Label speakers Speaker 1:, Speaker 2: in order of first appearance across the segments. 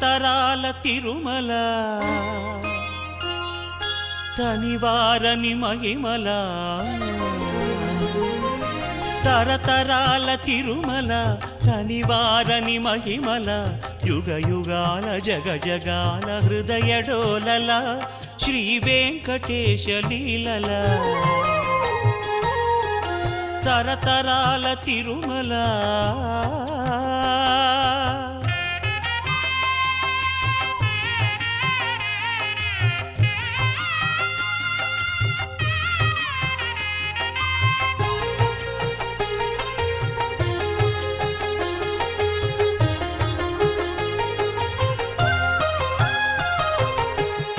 Speaker 1: తరతరాల తిరుమల తనివారని మహిమల తరతరాల తిరుమల తనివారని మహిమల యుగ యుగాల జగ జగాల హృదయ డోలల శ్రీ వెంకటేశ లీలల తరతరాల తిరుమల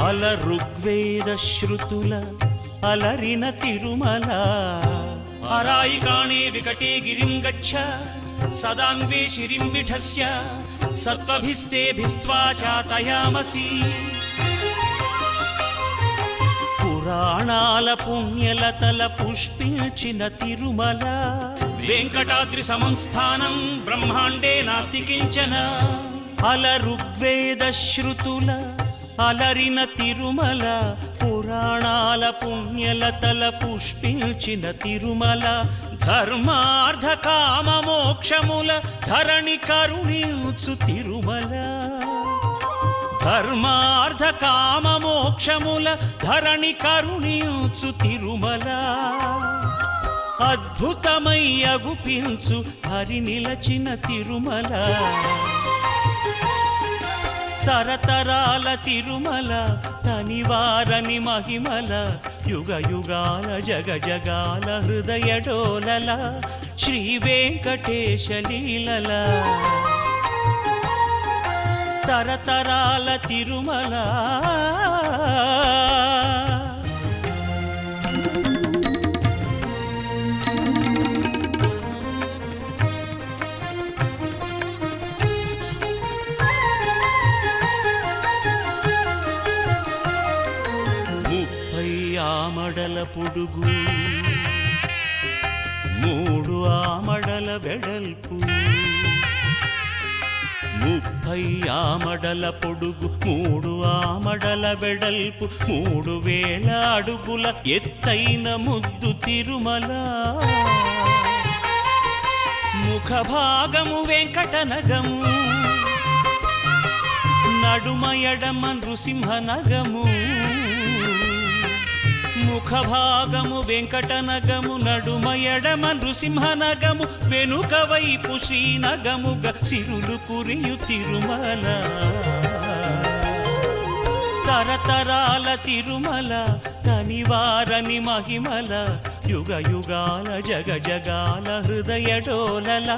Speaker 1: అల ఋగ్వేద శృతుల అలరిన తిరుమల అరాయికాణే వికటే గిరిం గచ్చ సదాన్వే శిరిం విఠస్య సత్వభిస్తేభిస్త్వా చాతయామసి పురాణాల పుణ్యలతల పుష్పించిన తిరుమల వెంకటాద్రి సమంస్థానం బ్రహ్మాండే నాస్తి కించన అల ఋగ్వేద శృతుల అలరిన తిరుమల పురాణాల పుణ్యలతల పుష్పించిన తిరుమల ధర్మార్థ కామ మోక్షముల ధరణి కరుణించు తిరుమల ధర్మార్థ కామ మోక్షముల ధరణి కరుణించు తిరుమల అద్భుతమై అగుపించు హరి నిలచిన తిరుమల తరతరాల తిరుమల తనివారని మహిమల యుగ యుగాల జగ జగాల హృదయ డోలల శ్రీ వెంకటేశ లీలల తరతరాల తిరుమల ఆమడల పొడుగు 3 ఆమడల వెడల్పు 30 ఆమడల పొడుగు 3 ఆమడల వెడల్పు 3000 అడుగుల ఎత్తైన ముద్దు తిరుమల ముఖ భాగము వెంకటనగము నడుమ ఎడమ నృసింహనగము ముఖ భాగము వెంకటనగము నడుమ ఎడమ నృసింహనగము వెనుక వైపు శ్రీనగముగ సిరులు కురియు తిరుమల తరతరాల తిరుమల తనివారని మహిమల యుగ యుగాల జగ జగాల హృదయ డోలల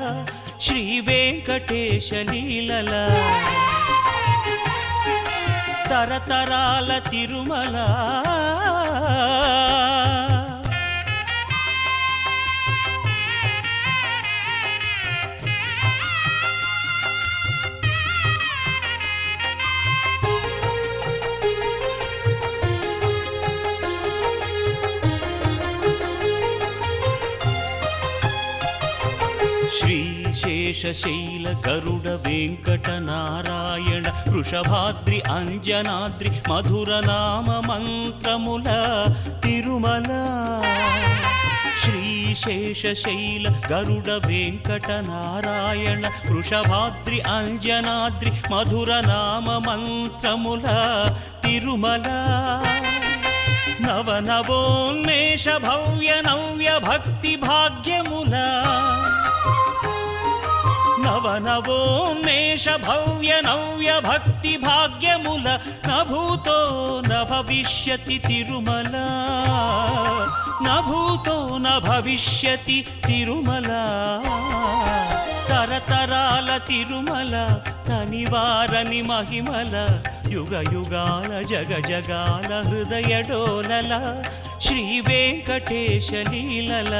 Speaker 1: శ్రీ వెంకటేశ లీలల తరతరాల తిరుమల శేషశైల గరుడ వెంకట నారాయణ వృషభాద్రి అంజనాద్రి మధుర నామ మంత్రముల తిరుమల శ్రీశేషశైల గరుడ వెంకట నారాయణ వృషభాద్రి అంజనాద్రి మధుర నామ మంత్రముల తిరుమల నవనవోన్మేష భవ్య నవ్య భక్తి భాగ్యముల నవనవోన్మేష భవ్య నవ్య భక్తి భాగ్యముల నభూతో నభవిష్యతి తిరుమల నభూతో నభవిష్యతి తిరుమల తరతరాల తిరుమల తనివారని మహిమల యుగ యుగాల జగ జగాల హృదయ డోలల శ్రీ వెంకటేశ లీలల